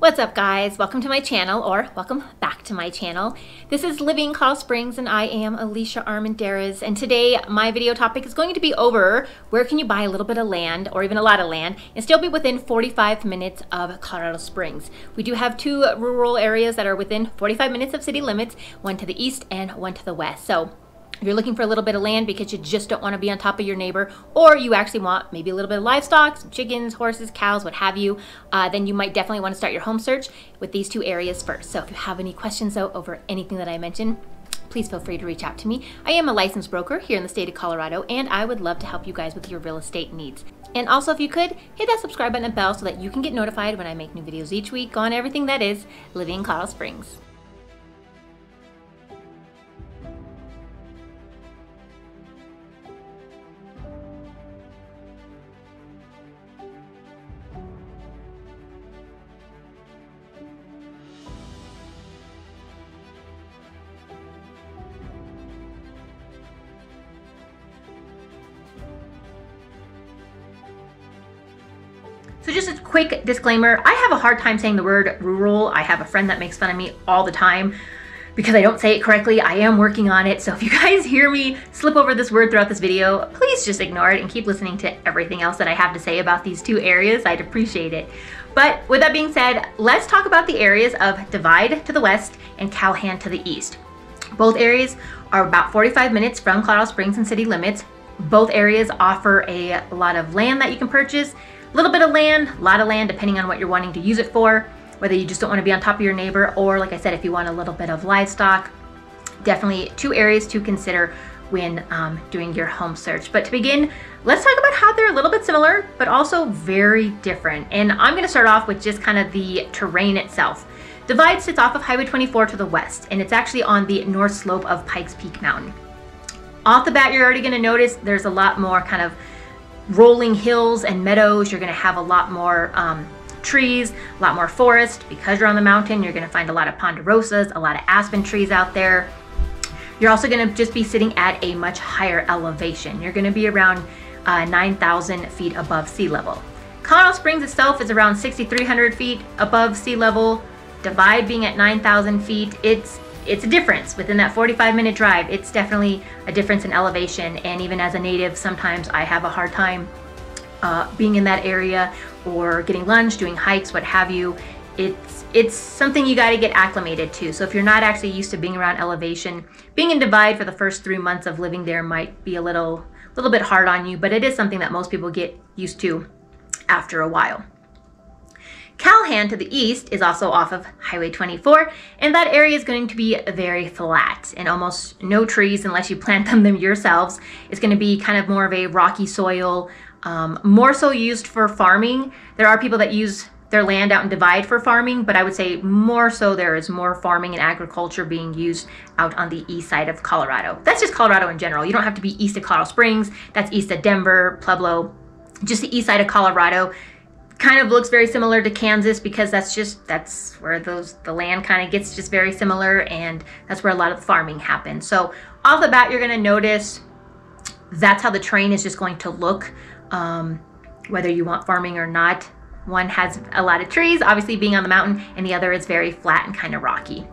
What's up guys? Welcome to my channel, or welcome back to my channel. This is Living in Colorado Springs and I am Alicia Armendariz, and today my video topic is going to be over where can you buy a little bit of land or even a lot of land and still be within 45 minutes of Colorado Springs. We do have two rural areas that are within 45 minutes of city limits, one to the east and one to the west. So if you're looking for a little bit of land because you just don't want to be on top of your neighbor, or you actually want maybe a little bit of livestock, some chickens, horses, cows, what have you, then you might definitely want to start your home search with these two areas first. So if you have any questions though over anything that I mentioned, please feel free to reach out to me. I am a licensed broker here in the state of Colorado, and I would love to help you guys with your real estate needs. And also, if you could, hit that subscribe button and bell so that you can get notified when I make new videos each week on everything that is living in Colorado Springs. So just a quick disclaimer, I have a hard time saying the word rural. I have a friend that makes fun of me all the time because I don't say it correctly. I am working on it. So if you guys hear me slip over this word throughout this video, please just ignore it and keep listening to everything else that I have to say about these two areas. I'd appreciate it. But with that being said, let's talk about the areas of Divide to the west and Calhan to the east. Both areas are about 45 minutes from Colorado Springs and city limits. Both areas offer a lot of land that you can purchase. A little bit of land, a lot of land, depending on what you're wanting to use it for, whether you just don't want to be on top of your neighbor, or like I said, if you want a little bit of livestock. Definitely two areas to consider when doing your home search. But to begin, let's talk about how they're a little bit similar, but also very different. And I'm going to start off with just kind of the terrain itself. Divide sits off of Highway 24 to the west, and it's actually on the north slope of Pikes Peak Mountain. Off the bat, you're already going to notice there's a lot more kind of rolling hills and meadows. You're going to have a lot more trees, a lot more forest. Because you're on the mountain, you're going to find a lot of ponderosas, a lot of aspen trees out there. You're also going to just be sitting at a much higher elevation. You're going to be around 9,000 feet above sea level. Colorado Springs itself is around 6,300 feet above sea level. Divide being at 9,000 feet, it's a difference within that 45-minute drive. It's definitely a difference in elevation, and even as a native, sometimes I have a hard time being in that area or getting lunch, doing hikes, what have you. It's something you got to get acclimated to. So if you're not actually used to being around elevation, being in Divide for the first 3 months of living there might be a little bit hard on you, but it is something that most people get used to after a while. Calhan to the east is also off of Highway 24, and that area is going to be very flat and almost no trees unless you plant them yourselves. It's going to be kind of more of a rocky soil, more so used for farming. There are people that use their land out in Divide for farming, but I would say more so there is more farming and agriculture being used out on the east side of Colorado. That's just Colorado in general. You don't have to be east of Colorado Springs. That's east of Denver, Pueblo, just the east side of Colorado. Kind of looks very similar to Kansas because that's where the land kind of gets just very similar, and that's where a lot of the farming happens. So off the bat, you're going to notice that's how the terrain is just going to look, whether you want farming or not. One has a lot of trees, obviously being on the mountain, and the other is very flat and kind of rocky.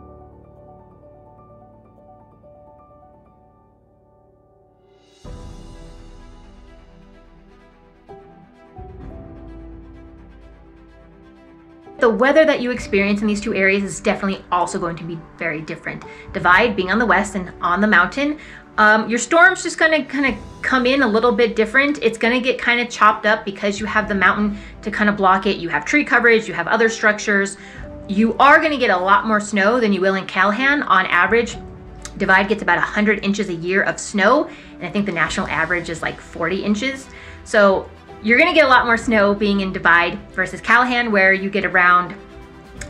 The weather that you experience in these two areas is definitely also going to be very different. Divide being on the west and on the mountain, your storm's just gonna kind of come in a little bit different. It's gonna get kind of chopped up because you have the mountain to kind of block it. You have tree coverage, you have other structures. You are gonna get a lot more snow than you will in Calhan. On average, Divide gets about 100 inches a year of snow, and I think the national average is like 40 inches. So you're gonna get a lot more snow being in Divide versus Calhan, where you get around,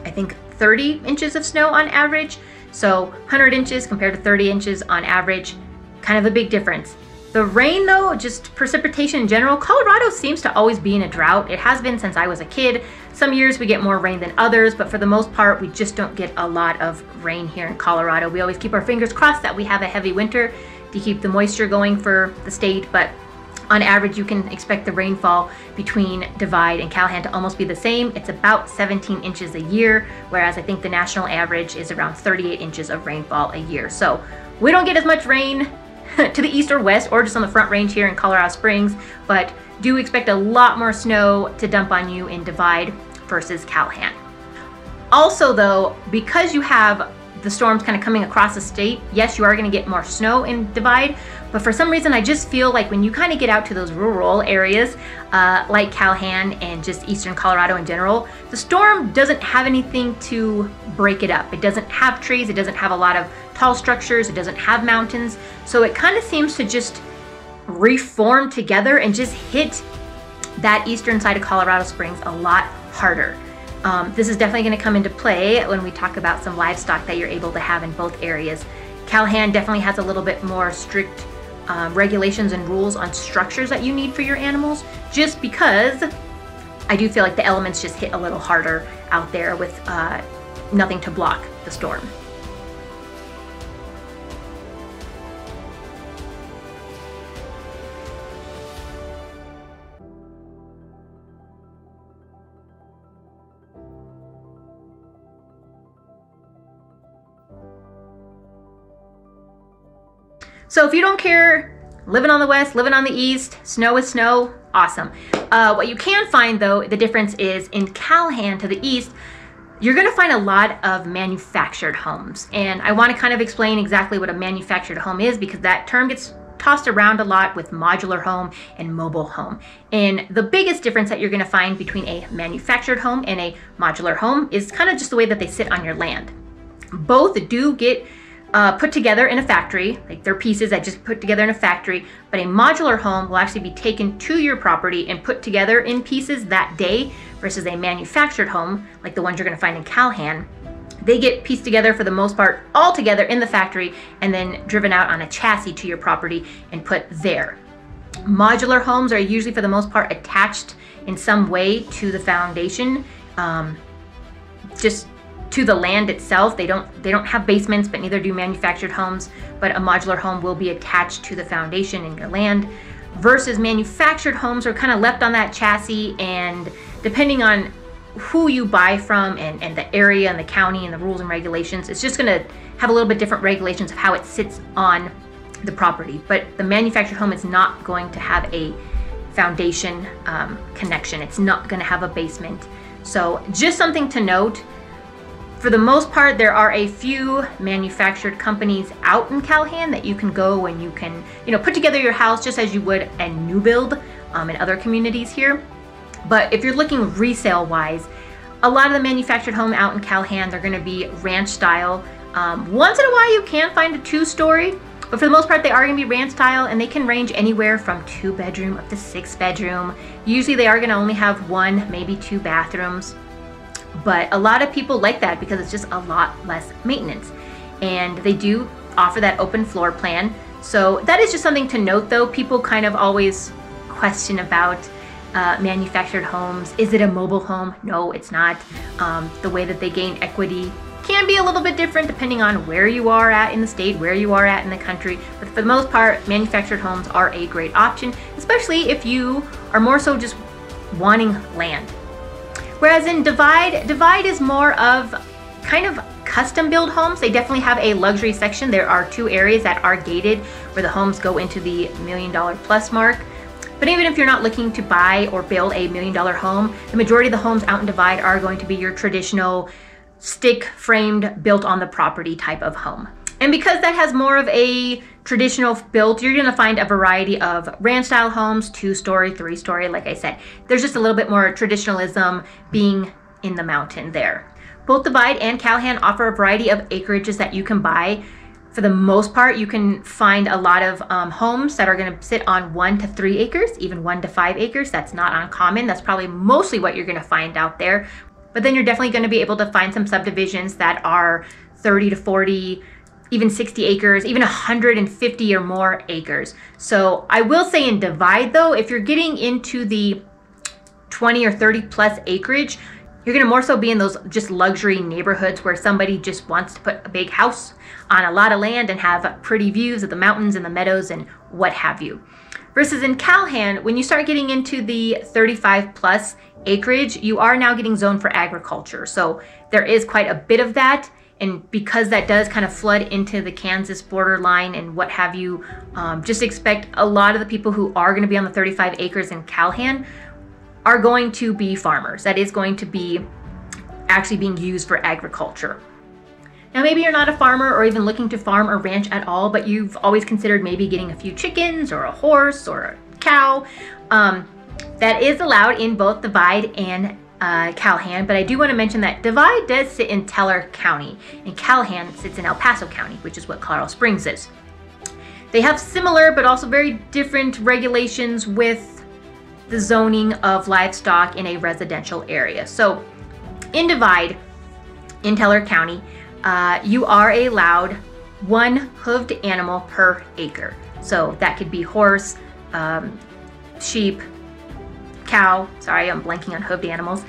I think, 30 inches of snow on average. So 100 inches compared to 30 inches on average, kind of a big difference. The rain though, just precipitation in general, Colorado seems to always be in a drought. It has been since I was a kid. Some years we get more rain than others, but for the most part, we just don't get a lot of rain here in Colorado. We always keep our fingers crossed that we have a heavy winter to keep the moisture going for the state, but On average, you can expect the rainfall between Divide and Calhan to almost be the same. It's about 17 inches a year, whereas I think the national average is around 38 inches of rainfall a year. So we don't get as much rain to the east or west, or just on the Front Range here in Colorado Springs, but do expect a lot more snow to dump on you in Divide versus Calhan. Also though, because you have the storms kind of coming across the state, yes, you are going to get more snow in Divide, but for some reason I just feel like when you kind of get out to those rural areas like Calhan and just eastern Colorado in general, the storm doesn't have anything to break it up. It doesn't have trees, it doesn't have a lot of tall structures, it doesn't have mountains, so it kind of seems to just reform together and just hit that eastern side of Colorado Springs a lot harder. This is definitely going to come into play when we talk about some livestock that you're able to have in both areas. Calhan definitely has a little bit more strict regulations and rules on structures that you need for your animals, just because I do feel like the elements just hit a little harder out there with nothing to block the storm. So if you don't care, living on the west, living on the east, snow is snow, awesome. What you can find though, the difference is in Calhan to the east, you're gonna find a lot of manufactured homes. And I wanna kind of explain exactly what a manufactured home is, because that term gets tossed around a lot with modular home and mobile home. And the biggest difference that you're gonna find between a manufactured home and a modular home is kind of just the way that they sit on your land. Both do get put together in a factory, like they're pieces that just put together in a factory, but a modular home will actually be taken to your property and put together in pieces that day, versus a manufactured home, like the ones you're gonna find in Calhan. They get pieced together for the most part all together in the factory and then driven out on a chassis to your property and put there. Modular homes are usually for the most part attached in some way to the foundation, just to the land itself. They don't have basements, but neither do manufactured homes, but a modular home will be attached to the foundation in your land, versus manufactured homes are kind of left on that chassis, and depending on who you buy from and the area and the county and the rules and regulations, it's just gonna have a little bit different regulations of how it sits on the property. But the manufactured home is not going to have a foundation connection. It's not gonna have a basement. So just something to note. For the most part, there are a few manufactured companies out in Calhan that you can go and you can, put together your house just as you would a new build in other communities here. But if you're looking resale wise, a lot of the manufactured home out in Calhan, they're gonna be ranch style. Once in a while you can find a 2-story, but for the most part they are gonna be ranch style, and they can range anywhere from 2-bedroom up to 6-bedroom. Usually they are gonna only have 1, maybe 2 bathrooms. But a lot of people like that because it's just a lot less maintenance. And they do offer that open floor plan. So that is just something to note though. People kind of always question about manufactured homes. Is it a mobile home? No, it's not. The way that they gain equity can be a little bit different depending on where you are at in the state, where you are at in the country. But for the most part, manufactured homes are a great option, especially if you are more so just wanting land. Whereas in Divide is more of kind of custom build homes. They definitely have a luxury section. There are 2 areas that are gated where the homes go into the $1 million plus mark. But even if you're not looking to buy or build a $1 million home, the majority of the homes out in Divide are going to be your traditional stick framed, built on the property type of home. And because that has more of a traditional build, you're gonna find a variety of ranch style homes, 2-story, 3-story, like I said. There's just a little bit more traditionalism being in the mountain there. Both Divide and Calhan offer a variety of acreages that you can buy. For the most part, you can find a lot of homes that are gonna sit on 1 to 3 acres, even 1 to 5 acres. That's not uncommon. That's probably mostly what you're gonna find out there. But then you're definitely gonna be able to find some subdivisions that are 30 to 40, even 60 acres, even 150 or more acres. So I will say in Divide though, if you're getting into the 20 or 30 plus acreage, you're gonna more so be in those just luxury neighborhoods where somebody just wants to put a big house on a lot of land and have pretty views of the mountains and the meadows and what have you. Versus in Calhan, when you start getting into the 35 plus acreage, you are now getting zoned for agriculture. So there is quite a bit of that. And because that does kind of flood into the Kansas borderline and what have you, just expect a lot of the people who are going to be on the 35 acres in Calhan are going to be farmers. That is going to be actually being used for agriculture. Now, maybe you're not a farmer or even looking to farm or ranch at all, but you've always considered maybe getting a few chickens or a horse or a cow. That is allowed in both Divide and Calhan, but I do want to mention that Divide does sit in Teller County and Calhan sits in El Paso County, which is what Colorado Springs is. They have similar but also very different regulations with the zoning of livestock in a residential area. So in Divide, in Teller County, you are allowed 1 hoofed animal per acre. So that could be horse, sheep, cow. Sorry, I'm blanking on hoofed animals.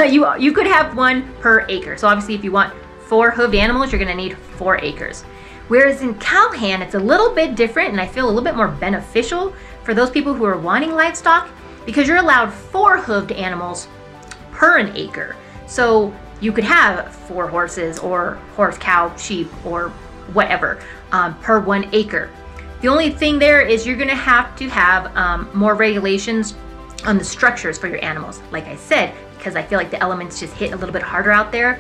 You could have 1 per acre. So obviously if you want 4 hoofed animals, you're going to need 4 acres. Whereas in Calhan, it's a little bit different and I feel a little bit more beneficial for those people who are wanting livestock because you're allowed 4 hoofed animals per an acre. So you could have 4 horses or horse, cow, sheep, or whatever per 1 acre. The only thing there is you're going to have more regulations on the structures for your animals. Like I said, because I feel like the elements just hit a little bit harder out there.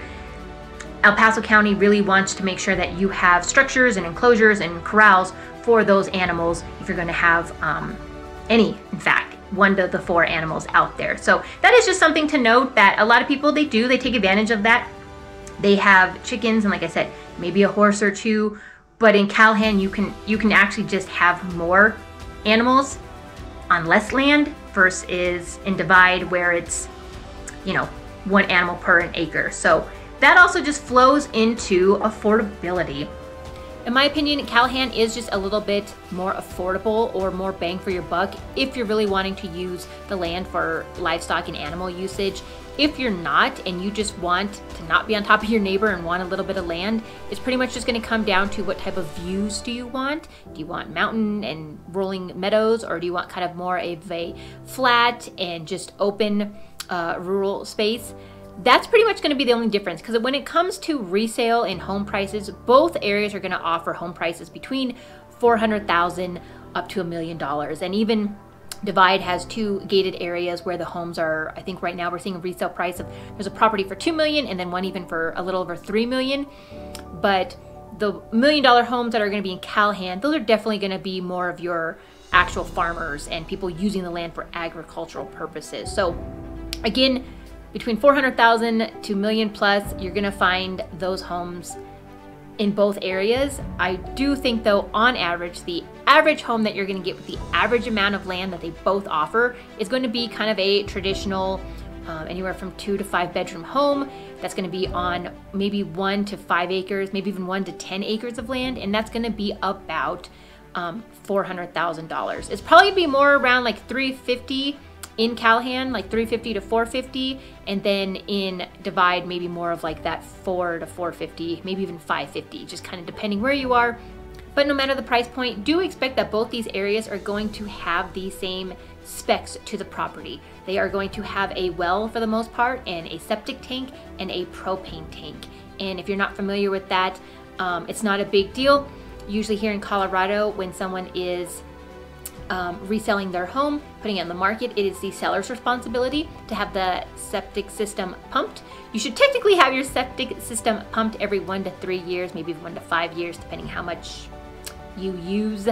El Paso County really wants to make sure that you have structures and enclosures and corrals for those animals if you're going to have any, in fact, 1 to the 4 animals out there. So that is just something to note that a lot of people, they take advantage of that. They have chickens and like I said, maybe a horse or 2, but in Calhan you can actually just have more animals on less land versus in Divide where it's, 1 animal per an acre. So that also just flows into affordability. In my opinion, Calhan is just a little bit more affordable or more bang for your buck if you're really wanting to use the land for livestock and animal usage. If you're not and you just want to not be on top of your neighbor and want a little bit of land, it's pretty much just going to come down to what type of views do you want. Do you want mountain and rolling meadows, or do you want kind of more of a flat and just open rural space? That's pretty much going to be the only difference, because when it comes to resale and home prices, both areas are going to offer home prices between $400,000 up to $1 million. And even Divide has 2 gated areas where the homes are, I think right now we're seeing a resale price of, there's a property for $2 million and then one even for a little over $3 million. But the $1 million homes that are going to be in Calhan, those are definitely going to be more of your actual farmers and people using the land for agricultural purposes. So again, between $400,000 to $1 million plus, you're going to find those homes in both areas. I do think though, on average, the average home that you're going to get with the average amount of land that they both offer is going to be kind of a traditional anywhere from 2 to 5 bedroom home that's going to be on maybe 1 to 5 acres, maybe even 1 to 10 acres of land, and that's going to be about $400,000. It's probably going to be more around like $350,000 in Calhan, like $350,000 to $450,000, and then in Divide maybe more of like that $400,000 to $450,000, maybe even $550,000, just kind of depending where you are. But no matter the price point, do expect that both these areas are going to have the same specs to the property. They are going to have a well for the most part, and a septic tank, and a propane tank. And if you're not familiar with that, it's not a big deal. Usually here in Colorado, when someone is reselling their home, putting it on the market, it is the seller's responsibility to have the septic system pumped. You should technically have your septic system pumped every 1 to 3 years, maybe 1 to 5 years, depending how much you use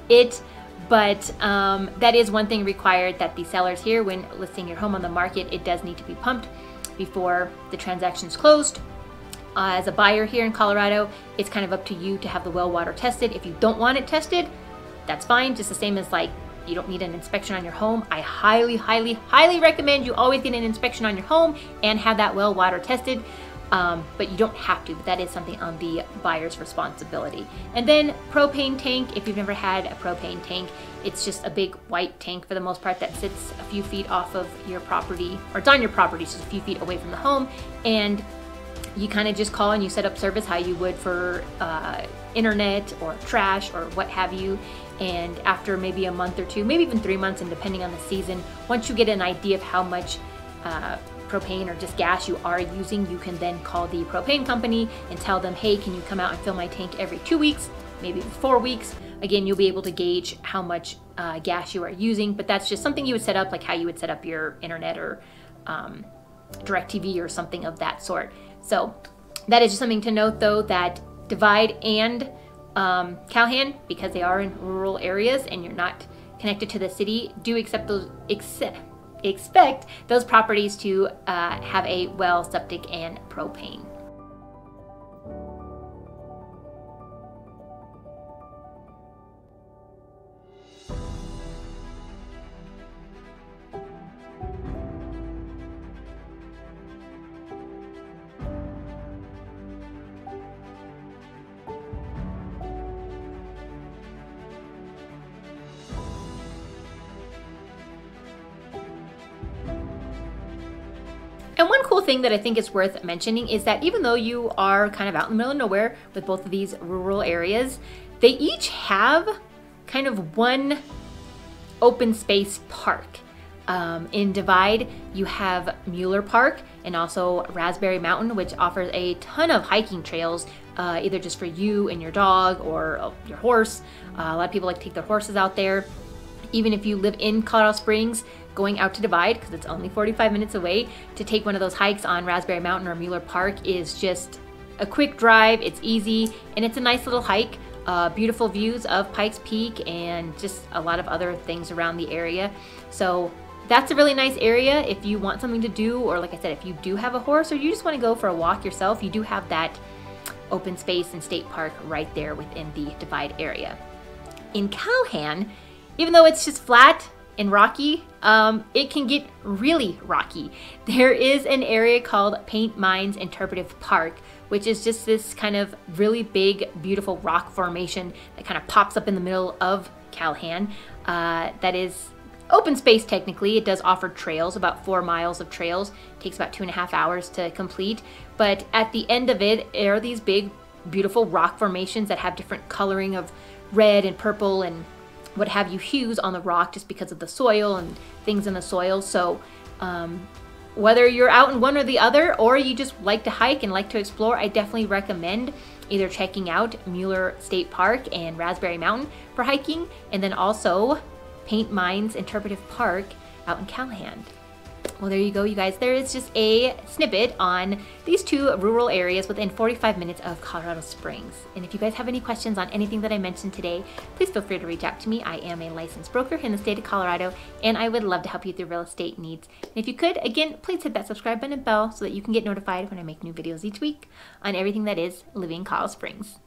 it. But that is one thing required, that the sellers here, when listing your home on the market, it does need to be pumped before the transaction's closed. As a buyer here in Colorado, it's kind of up to you to have the well water tested. If you don't want it tested, that's fine. Just the same as like you don't need an inspection on your home. I highly, highly, highly recommend you always get an inspection on your home and have that well water tested. But you don't have to, but that is something on the buyer's responsibility. And then propane tank, if you've never had a propane tank, it's just a big white tank for the most part that sits a few feet off of your property, or it's on your property, just a few feet away from the home. And You kind of just call and you set up service how you would for internet or trash or what have you. And after maybe a month or two, maybe even 3 months, and depending on the season, once you get an idea of how much propane or just gas you are using, you can then call the propane company and tell them, hey, can you come out and fill my tank every 2 weeks, maybe 4 weeks. Again, you'll be able to gauge how much gas you are using, but that's just something you would set up like how you would set up your internet or DirecTV or something of that sort. So that is just something to note, though, that Divide and Calhan, because they are in rural areas and you're not connected to the city, do expect those properties to have a well, septic, and propane. And one cool thing that I think is worth mentioning is that even though you are kind of out in the middle of nowhere with both of these rural areas, they each have kind of one open space park. In Divide, you have Mueller Park and also Raspberry Mountain, which offers a ton of hiking trails, either just for you and your dog or your horse. A lot of people like to take their horses out there. Even if you live in Colorado Springs, going out to Divide, because it's only 45 minutes away, to take one of those hikes on Raspberry Mountain or Mueller Park is just a quick drive. It's easy and it's a nice little hike. Beautiful views of Pikes Peak and just a lot of other things around the area. So that's a really nice area if you want something to do, or like I said, if you do have a horse or you just want to go for a walk yourself, you do have that open space and state park right there within the Divide area. In Calhan, even though it's just flat and rocky, it can get really rocky. There is an area called Paint Mines Interpretive Park, which is just this kind of really big, beautiful rock formation that kind of pops up in the middle of Calhan. That is open space technically. It does offer trails, about 4 miles of trails. It takes about 2.5 hours to complete. But at the end of it are these big, beautiful rock formations that have different coloring of red and purple and what have you hues on the rock, just because of the soil and things in the soil. So whether you're out in one or the other, or you just like to hike and like to explore, I definitely recommend either checking out Mueller State Park and Raspberry Mountain for hiking, and then also Paint Mines Interpretive Park out in Calhan. Well, there you go, you guys. There is just a snippet on these two rural areas within 45 minutes of Colorado Springs. And if you guys have any questions on anything that I mentioned today, please feel free to reach out to me. I am a licensed broker in the state of Colorado, and I would love to help you with your real estate needs. And if you could, again, please hit that subscribe button and bell so that you can get notified when I make new videos each week on everything that is living in Colorado Springs.